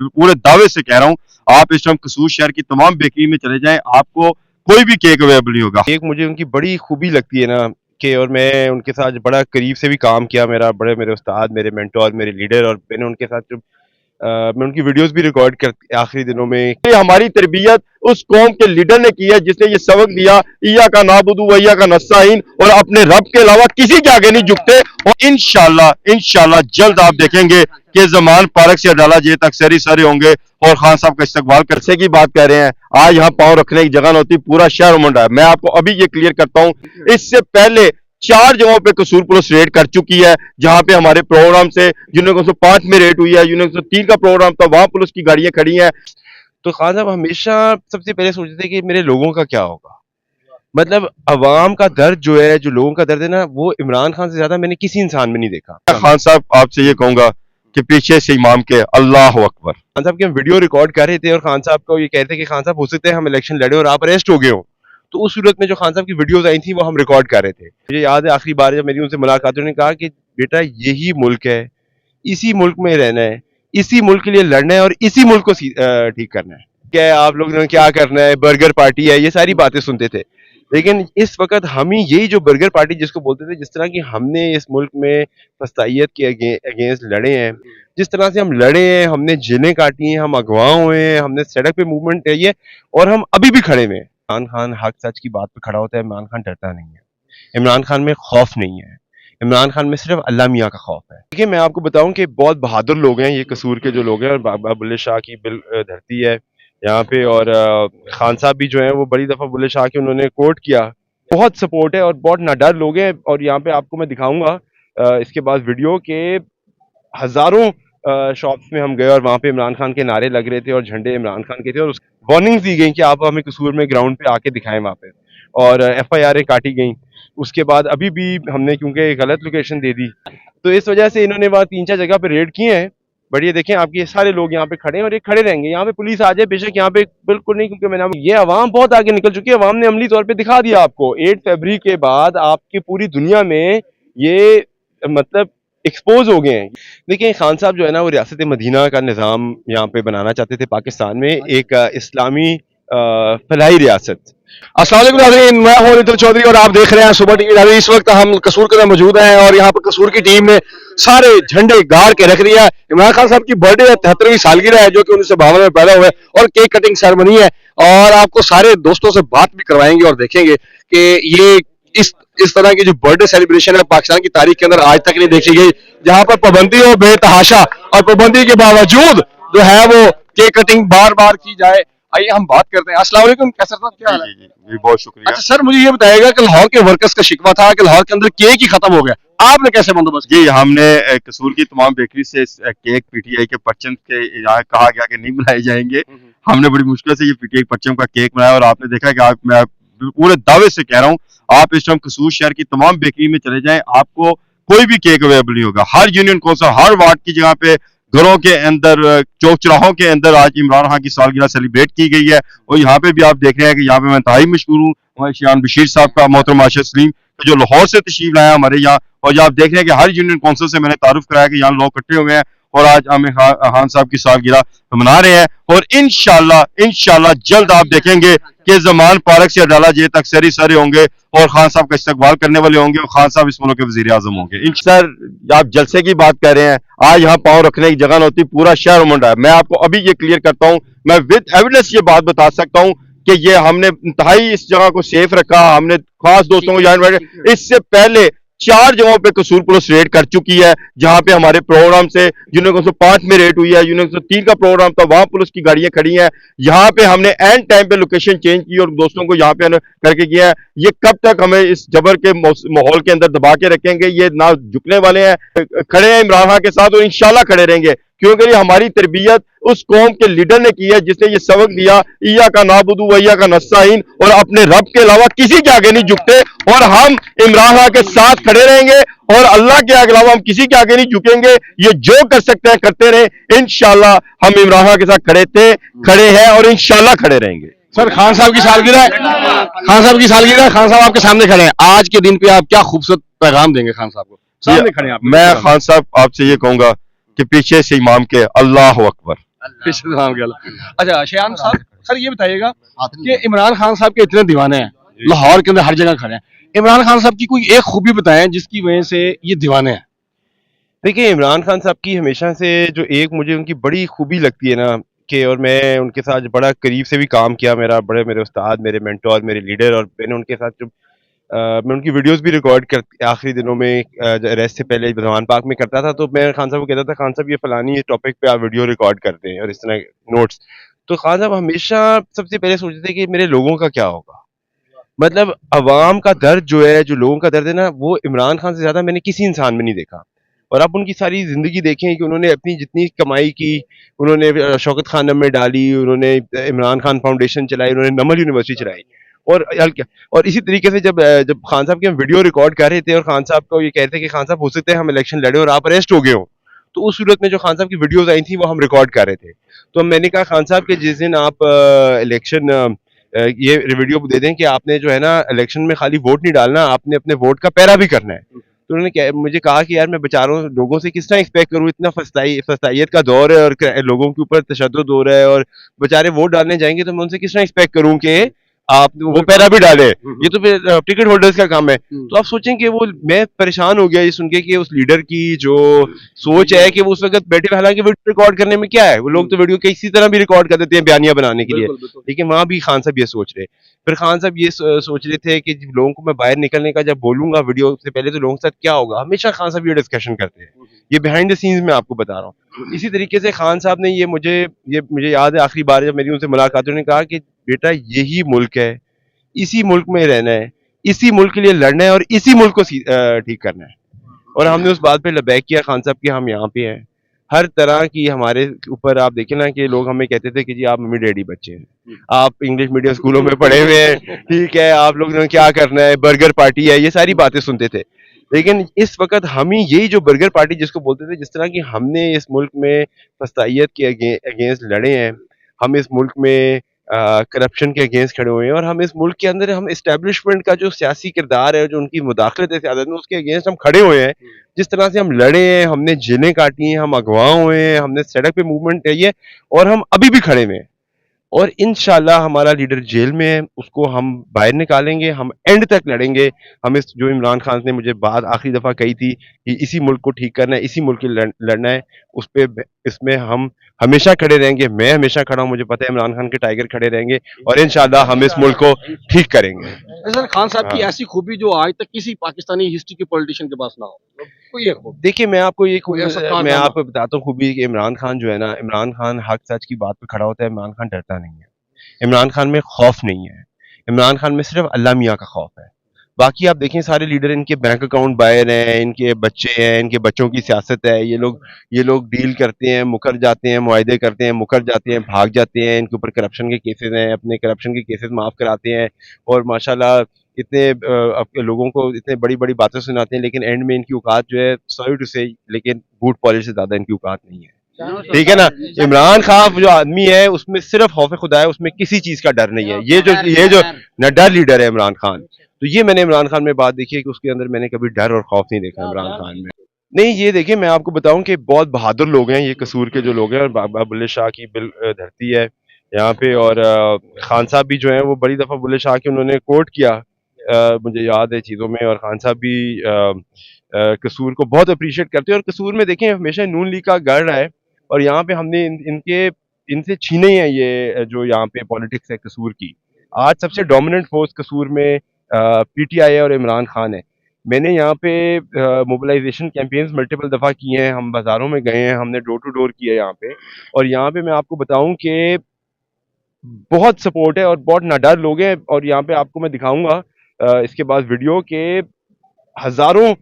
पूरे दावे से कह रहा हूँ, आप इस टाइम कसूर शहर की तमाम बेकरी में चले जाएं, आपको कोई भी केक अवेलेबल नहीं होगा। एक मुझे उनकी बड़ी खूबी लगती है ना कि, और मैं उनके साथ बड़ा करीब से भी काम किया, मेरे उस्ताद, मेरे मेंटोर, मेरे लीडर, और मैंने उनके साथ जो मैं उनकी वीडियोस भी रिकॉर्ड कर आखिरी दिनों में। ये हमारी तरबियत उस कौम के लीडर ने की है जिसने ये सबक दिया, इया का नाबुदु व इया का नस्ताइन, और अपने रब के अलावा किसी के आगे नहीं झुकते। और इंशाल्लाह जल्द आप देखेंगे कि जमान पार्क से अडाला जे तक सरी सारे होंगे और खान साहब का इस्तकबाल करने की बात कर रहे हैं। आज यहाँ पाँव रखने की जगह न होती, पूरा शहर उमड़ रहा है। मैं आपको अभी ये क्लियर करता हूँ, इससे पहले 4 जगहों पे कसूर पुलिस रेड कर चुकी है, जहां पे हमारे प्रोग्राम से यूनिक 105 में रेड हुई है, यूनिक 103 का प्रोग्राम था, वहां पुलिस की गाड़ियां खड़ी हैं। तो खान साहब हमेशा सबसे पहले सोचते थे कि मेरे लोगों का क्या होगा। मतलब अवाम का दर्द जो है, जो लोगों का दर्द है ना, वो इमरान खान से ज्यादा मैंने किसी इंसान में नहीं देखा। खान साहब आपसे ये कहूंगा कि पीछे से इमाम के अल्लाह अकबर। खान साहब के हम वीडियो रिकॉर्ड कर रहे थे और खान साहब को ये कहते कि खान साहब हो सकते हैं हम इलेक्शन लड़े और आप अरेस्ट हो गए हो। तो उस सूरत में जो खान साहब की वीडियोस आई थी वो हम रिकॉर्ड कर रहे थे। मुझे याद है आखिरी बार जब मेरी उनसे मुलाकात हुई, उन्होंने कहा कि बेटा यही मुल्क है, इसी मुल्क में रहना है, इसी मुल्क के लिए लड़ना है और इसी मुल्क को ठीक करना है। क्या है, आप लोगों ने क्या करना है, बर्गर पार्टी है, ये सारी बातें सुनते थे। लेकिन इस वक्त हम ही यही जो बर्गर पार्टी जिसको बोलते थे, जिस तरह की हमने इस मुल्क में फस्तायत के अगेंस्ट लड़े हैं, जिस तरह से हम लड़े हैं, हमने जेलें काटी हैं, हम अगवा हुए हैं, हमने सड़क पे मूवमेंट की है और हम अभी भी खड़े में। इमरान खान हक सच की बात पे खड़ा होता है। इमरान खान डरता नहीं है, इमरान खान में खौफ नहीं है, इमरान खान में सिर्फ अल्लाह मियाँ का खौफ है। देखिए मैं आपको बताऊं कि बहुत बहादुर लोग हैं ये कसूर के जो लोग हैं, और बाबा बुल्ले शाह की धरती है यहाँ पे, और खान साहब भी जो है वो बड़ी दफा बुल्ले शाह के उन्होंने कोट किया। बहुत सपोर्ट है और बहुत नाडर लोग हैं। और यहाँ पे आपको मैं दिखाऊंगा इसके बाद वीडियो के हजारों शॉप्स में हम गए और वहाँ पे इमरान खान के नारे लग रहे थे और झंडे इमरान खान के थे, और वार्निंग्स दी गई कि आप हमें कसूर में ग्राउंड पे आके दिखाएं वहाँ पे, और FIR काटी गई। उसके बाद अभी भी हमने क्योंकि गलत लोकेशन दे दी, तो इस वजह से इन्होंने वहाँ 3-4 जगह पे रेड किए हैं। बट ये देखें आपके सारे लोग यहाँ पे खड़े हैं और ये खड़े रहेंगे। यहाँ पे पुलिस आ जाए बेशक, यहाँ पे बिल्कुल नहीं, क्योंकि मैंने ये अवाम बहुत आगे निकल चुकी है। अवाम ने अमली तौर पे दिखा दिया आपको। 8 फरवरी के बाद आपकी पूरी दुनिया में ये मतलब एक्सपोज हो गए हैं। देखिए खान साहब जो है ना, वो रियासत मदीना का निज़ाम यहाँ पे बनाना चाहते थे पाकिस्तान में, एक इस्लामी फलाही रियासत। अस्सलाम वालेकुम नाज़रीन, मैं हूं नितिन चौधरी और आप देख रहे हैं सुबह टीवी नाज़रीन। इस वक्त हम कसूर के अंदर मौजूद हैं और यहाँ पर कसूर की टीम ने सारे झंडे गाड़ के रख दिया है। इमरान खान साहब की बर्थडे है, 73वीं सालगिरह है, जो कि 1952 में पैदा हुए, और केक कटिंग सेरेमनी है। और आपको सारे दोस्तों से बात भी करवाएंगे और देखेंगे कि ये इस तरह की जो बर्थडे सेलिब्रेशन है पाकिस्तान की तारीख के अंदर आज तक नहीं देखी गई, जहां पर पाबंदी हो बेतहाशा, और पाबंदी के बावजूद जो है वो केक कटिंग बार बार की जाए। आइए हम बात करते हैं। अस्सलाम वालेकुम, कैसे साहब, क्या हाल है? जी बहुत शुक्रिया। अच्छा सर, मुझे ये बताइएगा कि लाहौर के वर्कर्स का शिकवा था कि लाहौर के अंदर केक ही खत्म हो गया, आपने कैसे बंदोबस्त जी हमने कसूर की तमाम बेकरी से केक PTI के परचम के यहाँ कहा गया कि नहीं बनाए जाएंगे। हमने बड़ी मुश्किल से ये PTI परचम का केक बनाया, और आपने देखा कि मैं पूरे दावे से कह रहा हूँ, आप इस टाइम कसूर शहर की तमाम बेकरी में चले जाएं, आपको कोई भी केक अवेलेबल नहीं होगा। हर यूनियन कौंसिल, हर वार्ड की जगह पे, घरों के अंदर, चौक चौराहों के अंदर आज इमरान खान की सालगिरह सेलिब्रेट की गई है। और यहाँ पे भी आप देख रहे हैं कि यहाँ पे मैं इंतहाई मशहूर हूँ हमारे शान बशीर साहब का, मोहतरम आशिर सलीम, जो लाहौर से तशरीफ लाया हमारे यहाँ। और जो आप देख रहे हैं कि हर यूनियन कौंसिल से मैंने तारुफ कराया कि यहाँ लोग इकट्ठे हुए हैं और आज आमिर खान साहब की सालगिरह मना रहे हैं। और इंशाल्लाह जल्द आप देखेंगे कि जमान पार्क से अडाला जे तक सरी सारे होंगे और खान साहब का इस्तकबाल करने वाले होंगे, और खान साहब इस मुल्क के वजीर आजम होंगे। सर आप जलसे की बात कर रहे हैं, आज यहाँ पाँव रखने की जगह न होती, पूरा शहर उमड़ रहा है। मैं आपको अभी ये क्लियर करता हूँ, मैं विद एविडेंस ये बात बता सकता हूँ कि ये हमने इंतहाई इस जगह को सेफ रखा, हमने खास दोस्तों को यहाँ, इससे पहले 4 जगहों पे कसूर पुलिस रेड कर चुकी है, जहां पे हमारे प्रोग्राम से यूनिक 105 में रेड हुई है, यूनिक 103 का प्रोग्राम था, वहां पुलिस की गाड़ियां खड़ी हैं। यहाँ पे हमने एंड टाइम पे लोकेशन चेंज की और दोस्तों को यहाँ पे करके किया है। ये कब तक हमें इस जबर के माहौल के अंदर दबा के रखेंगे, ये ना झुकने वाले हैं, खड़े हैं इमरान खान के साथ और इंशाल्लाह खड़े रहेंगे, क्योंकि ये हमारी तरबियत उस कौम के लीडर ने की है जिसने ये सबक दिया, इया का नाबुदु व इया का नस्ताइन, और अपने रब के अलावा किसी के आगे नहीं झुकते। और हम इमरान खान के साथ खड़े रहेंगे और अल्लाह के अलावा हम किसी के आगे नहीं झुकेंगे। ये जो कर सकते हैं करते रहे। इंशाल्लाह हम इमरान खान के साथ खड़े थे, खड़े हैं और इंशाल्लाह खड़े रहेंगे। सर खान साहब की सालगिरह, खान साहब आपके सामने खड़े हैं, आज के दिन पे आप क्या खूबसूरत पैगाम देंगे खान साहब को? सामने खड़े हैं आप। मैं खान साहब आपसे ये कहूंगा कि पीछे से इमाम के अल्लाह अकबर। पेशर नाम के अलावा। अच्छा शयान साहब, सर ये बताइएगा कि इमरान खान साहब के इतने दीवाने हैं, लाहौर के अंदर हर जगह खड़े हैं, इमरान खान साहब की कोई एक खूबी बताएं जिसकी वजह से ये दीवाने हैं। देखिए, इमरान खान साहब की हमेशा से जो एक मुझे उनकी बड़ी खूबी लगती है ना, कि और मैं उनके साथ बड़ा करीब से भी काम किया, मेरे उस्ताद, मेरे मेंटोर, मेरे लीडर, और मैंने उनके साथ जो मैं उनकी वीडियोस भी रिकॉर्ड कर आखिरी दिनों में अरेस्ट से पहले जमान पार्क में करता था, तो मैं खान साहब को कहता था, खान साहब ये फलानी टॉपिक पे आप वीडियो रिकॉर्ड करते हैं और इस तरह नोट्स। तो खान साहब हमेशा सबसे पहले सोचते थे कि मेरे लोगों का क्या होगा, मतलब अवाम का दर्द जो है, जो लोगों का दर्द है ना, वो इमरान खान से ज्यादा मैंने किसी इंसान में नहीं देखा। और आप उनकी सारी जिंदगी देखें कि उन्होंने अपनी जितनी कमाई की, उन्होंने शौकत खानम में डाली, उन्होंने इमरान खान फाउंडेशन चलाई, उन्होंने नमल यूनिवर्सिटी चलाई। और और इसी तरीके से जब खान साहब की हम वीडियो रिकॉर्ड कर रहे थे और खान साहब को ये कहते थे कि खान साहब हो सकते हैं हम इलेक्शन लड़े और आप अरेस्ट हो गए हो, तो उस सूरत में जो खान साहब की वीडियोज आई थी वो हम रिकॉर्ड कर रहे थे। तो मैंने कहा खान साहब के जिस दिन आप इलेक्शन ये वीडियो दे दें कि आपने जो है ना इलेक्शन में खाली वोट नहीं डालना, आपने अपने वोट का पैरा भी करना है। तो उन्होंने मुझे कहा कि यार मैं बेचारों लोगों से किस तरह एक्सपेक्ट करूं, इतना फस्तायत का दौर है और लोगों के ऊपर तशद्दुद हो रहा है और बेचारे वोट डालने जाएंगे, तो मैं उनसे किस तरह एक्सपेक्ट करूं कि आप वो पैरा भी डाले। ये तो फिर टिकट होल्डर्स का काम है। तो आप सोचें कि वो, मैं परेशान हो गया ये सुन के कि उस लीडर की जो सोच है कि वो उस वक्त बैठे, हालांकि वीडियो रिकॉर्ड करने में क्या है, वो लोग तो वीडियो किसी तरह भी रिकॉर्ड कर देते हैं बयानिया बनाने के लिए, लेकिन वहां भी खान साहब ये सोच रहे। फिर खान साहब ये सोच रहे थे कि लोगों को मैं बाहर निकलने का जब बोलूंगा वीडियो से पहले, तो लोगों के साथ क्या होगा। हमेशा खान साहब ये डिस्कशन करते हैं, ये बिहाइंड द सीन्स में आपको बता रहा हूँ। इसी तरीके से खान साहब ने ये मुझे याद है आखिरी बार जब मेरी उनसे मुलाकात हुई, उन्होंने कहा कि बेटा यही मुल्क है, इसी मुल्क में रहना है, इसी मुल्क के लिए लड़ना है और इसी मुल्क को ठीक करना है। और हमने उस बात पे लबैक किया खान साहब कि हम यहाँ पे हैं। हर तरह की हमारे ऊपर आप देखें ना कि लोग हमें कहते थे कि जी आप मम्मी डैडी बच्चे हैं, आप इंग्लिश मीडियम स्कूलों में पढ़े हुए हैं, ठीक है, आप लोग ने क्या करना है, बर्गर पार्टी है, ये सारी बातें सुनते थे। लेकिन इस वक्त हम ही यही जो बर्गर पार्टी जिसको बोलते थे, जिस तरह की हमने इस मुल्क में फस्तायत के अगेंस्ट लड़े हैं, हम इस मुल्क में करप्शन के अगेंस्ट खड़े हुए हैं, और हम इस मुल्क के अंदर हम इस्टेब्लिशमेंट का जो सियासी किरदार है, जो उनकी मुदाखलत है सियासत में, उसके अगेंस्ट हम खड़े हुए हैं। जिस तरह से हम लड़े हैं, हमने जेलें काटी हैं, हम अगवा हुए हैं, हमने सड़क पे मूवमेंट की है, और हम अभी भी खड़े हुए हैं। और इंशाल्लाह हमारा लीडर जेल में है, उसको हम बाहर निकालेंगे, हम एंड तक लड़ेंगे। हम इस जो इमरान खान ने मुझे बात आखिरी दफा कही थी कि इसी मुल्क को ठीक करना है, इसी मुल्क के लड़ना है, उस पे इसमें हम हमेशा खड़े रहेंगे। मैं हमेशा खड़ा हूं, मुझे पता है इमरान खान के टाइगर खड़े रहेंगे, और इंशाल्लाह हम इस मुल्क को ठीक करेंगे। सर खान साहब की हाँ। ऐसी खूबी जो आज तक किसी पाकिस्तानी हिस्ट्री के पॉलिटिशियन के पास ना हो, कोई एक खूबी। देखिए, मैं आपको ये कोई ऐसा मैं कारनामा। आपको बताता हूँ खूबी कि इमरान खान जो है ना, इमरान खान हक सच की बात पे खड़ा होता है। इमरान खान डरता नहीं है, इमरान खान में खौफ नहीं है, इमरान खान में सिर्फ अल्लाह मियाँ का खौफ है। बाकी आप देखें सारे लीडर, इनके बैंक अकाउंट बाहर हैं, इनके बच्चे हैं, इनके बच्चों की सियासत है, ये लोग डील करते हैं, मुकर जाते हैं, मुआहदे करते हैं, मुकर जाते हैं, भाग जाते हैं, इनके ऊपर करप्शन के केसेस हैं, अपने करप्शन के केसेस माफ कराते हैं, और माशाल्लाह इतने लोगों को इतने बड़ी बड़ी बातें सुनाते हैं, लेकिन एंड में इनकी औकात जो है, सॉरी टू से, लेकिन बूट पॉलिश से ज्यादा इनकी औकात नहीं है। ठीक है ना। इमरान खान जो आदमी है उसमें सिर्फ खौफ खुदा है, उसमें किसी चीज का डर नहीं है। ये जो डर लीडर है इमरान खान, तो ये मैंने इमरान खान में बात देखी है कि उसके अंदर मैंने कभी डर और खौफ नहीं देखा इमरान खान में। नहीं, ये देखिए मैं आपको बताऊं कि बहुत बहादुर लोग हैं ये कसूर के जो लोग हैं, और बाबा बुल्ले शाह की धरती है यहाँ पे, और खान साहब भी जो है वो बड़ी दफा बुल्ले शाह की उन्होंने कोट किया, मुझे याद है चीजों में, और खान साहब भी कसूर को बहुत अप्रिशिएट करते हैं। और कसूर में देखें हमेशा नून लीग का गढ़ है, और यहाँ पे हमने इनसे छीने हैं ये जो यहाँ पे पॉलिटिक्स है कसूर की। आज सबसे डोमिनेंट फोर्स कसूर में पीटीआई और इमरान खान है। मैंने यहाँ पे मोबिलाइजेशन कैंपेन्स मल्टीपल दफ़ा किए हैं, हम बाज़ारों में गए हैं, हमने डोर टू डोर किया है यहाँ पे, और यहाँ पे मैं आपको बताऊं कि बहुत सपोर्ट है और बहुत नाडर लोग हैं। और यहाँ पे आपको मैं दिखाऊंगा इसके बाद वीडियो के हज़ारों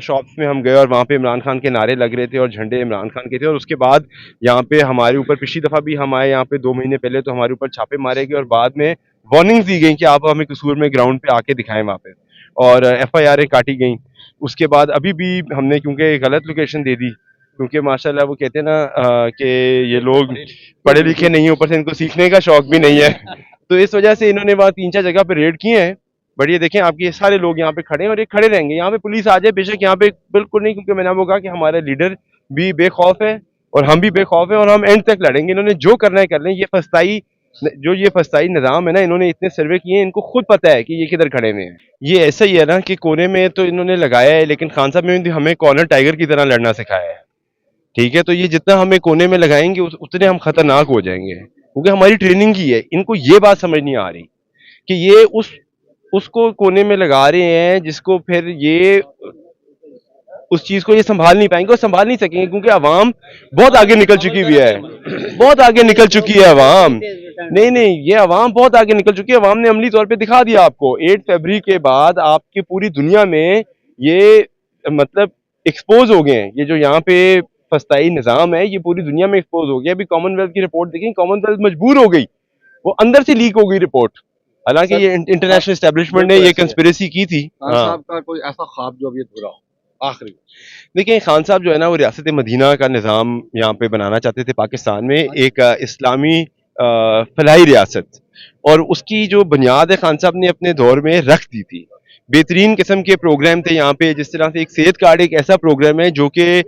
शॉप्स में हम गए, और वहाँ पे इमरान खान के नारे लग रहे थे और झंडे इमरान खान के थे। और उसके बाद यहाँ पे हमारे ऊपर पिछली दफ़ा भी हम आए यहाँ पे 2 महीने पहले, तो हमारे ऊपर छापे मारे गए और बाद में वार्निंग्स दी गई कि आप हमें कसूर में ग्राउंड पे आके दिखाएं वहाँ पे, और FIR काटी गई। उसके बाद अभी भी हमने क्योंकि गलत लोकेशन दे दी, क्योंकि माशाल्लाह वो कहते हैं ना कि ये लोग पढ़े लिखे नहीं है, ऊपर से इनको सीखने का शौक भी नहीं है, तो इस वजह से इन्होंने वहाँ 3-4 जगह पे रेड किए हैं। बट ये देखें आपके ये सारे लोग यहाँ पे खड़े हैं और ये खड़े रहेंगे। यहाँ पे पुलिस आ जाए बेशक, यहाँ पे बिल्कुल नहीं, क्योंकि मैंने आपको कहा कि हमारा लीडर भी बेखौफ है, और हम भी बेखौफ हैं और हम एंड तक लड़ेंगे। इन्होंने जो करना है कर लें। ये फस्ताई निज़ाम है ना, इन्होंने इतने सर्वे किए हैं, इनको खुद पता है कि ये किधर खड़े हुए हैं। ये ऐसा ही है ना कि कोने में तो इन्होंने लगाया है, लेकिन खान साहब ने हमें कॉर्नर टाइगर की तरह लड़ना सिखाया है। ठीक है, तो ये जितना हमें कोने में लगाएंगे उतने हम खतरनाक हो जाएंगे, क्योंकि हमारी ट्रेनिंग की है। इनको ये बात समझ नहीं आ रही कि ये उसको कोने में लगा रहे हैं जिसको फिर ये उस चीज को ये संभाल नहीं पाएंगे और संभाल नहीं सकेंगे, क्योंकि अवाम बहुत आगे निकल चुकी हुई है। बहुत आगे निकल चुकी है अवाम। नहीं, ये अवाम बहुत आगे निकल चुकी है। अवाम ने अमली तौर पे दिखा दिया आपको। 8 फरवरी के बाद आपकी पूरी दुनिया में ये मतलब एक्सपोज हो गए हैं। ये जो यहाँ पे फस्ताई निज़ाम है, ये पूरी दुनिया में एक्सपोज हो गया। अभी कॉमनवेल्थ की रिपोर्ट देखें, कॉमनवेल्थ मजबूर हो गई, वो अंदर से लीक हो गई रिपोर्ट। हालांकि ये इंटरनेशनल एस्टेब्लिशमेंट ने ये कंस्पिरेसी की थी। खान साहब का कोई ऐसा ख्वाब जो अभी अधूरा हो आखिरी? देखिए, खान साहब जो है ना, वो रियासत मदीना का निज़ाम यहाँ पे बनाना चाहते थे पाकिस्तान में, एक इस्लामी फलाही रियासत, और उसकी जो बुनियाद है खान साहब ने अपने दौर में रख दी थी। बेहतरीन किस्म के प्रोग्राम थे यहाँ पे, जिस तरह से एक सेहत कार्ड एक ऐसा प्रोग्राम है जो कि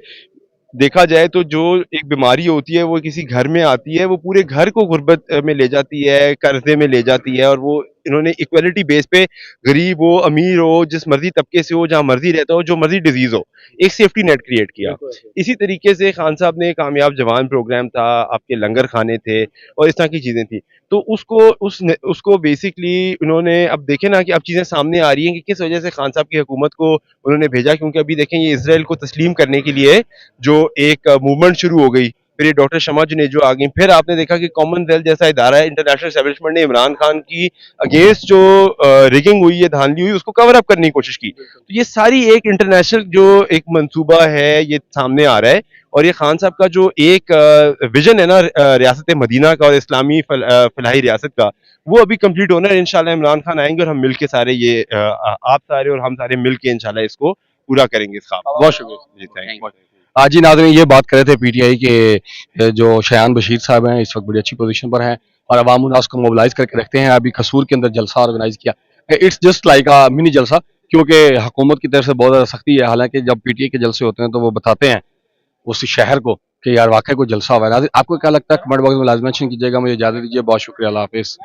देखा जाए तो जो एक बीमारी होती है वो किसी घर में आती है, वो पूरे घर को गुर्बत में ले जाती है, कर्जे में ले जाती है, और वो इन्होंने इक्वलिटी बेस पे गरीब हो, अमीर हो, जिस मर्जी तबके से हो, जहाँ मर्जी रहता हो, जो मर्जी डिजीज हो, एक सेफ्टी नेट क्रिएट किया। इसी तरीके से खान साहब ने कामयाब जवान प्रोग्राम था, आपके लंगर खाने थे और इस तरह की चीजें थी। तो उसको बेसिकली उन्होंने, अब देखें ना कि अब चीजें सामने आ रही हैं कि किस वजह से खान साहब की हुकूमत को उन्होंने भेजा, क्योंकि अभी देखें ये इसराइल को तस्लीम करने के लिए जो एक मूवमेंट शुरू हो गई, फिर ये डॉक्टर शमा जुनेजो आ गई, फिर आपने देखा कि कॉमनवेल्थ जैसा इदारा है, इंटरनेशनल एस्टेब्लिशमेंट ने इमरान खान की अगेंस्ट जो रिगिंग हुई है, धांधली हुई, उसको कवर अप करने की कोशिश की। तो ये सारी एक इंटरनेशनल जो एक मंसूबा है ये सामने आ रहा है, और ये खान साहब का जो एक विजन है ना रियासत मदीना का और इस्लामी फलाही रियासत का, वो अभी कंप्लीट होना है। इंशाल्लाह इमरान खान आएंगे और हम मिल के सारे ये आप सारे और हम सारे मिल के इंशाल्लाह इसको पूरा करेंगे इस काम। बहुत शुक्रिया जी, थैंक यू। आज जी नाज़रीन, ये बात कर रहे थे पीटीआई के जो शयान बशीर साहब हैं, इस वक्त बड़ी अच्छी पोजीशन पर हैं और अवाम उन्नास को मोबिलाइज करके रखते हैं। अभी कसूर के अंदर जलसा ऑर्गेनाइज किया, it's just like a mini जलसा, क्योंकि हुकूमत की तरफ से बहुत ज़्यादा सख्ती है। हालांकि जब पीटीआई के जलसे होते हैं तो वो बताते हैं उस शहर को कि यार वाकई कोई जलसा हुआ है। नाज़रीन, आपको क्या लगता है कमेंट बॉक्स में लाजमी मेंशन कीजिएगा। मुझे इजाज़त दीजिए, बहुत शुक्रिया, अल्लाह हाफिज़।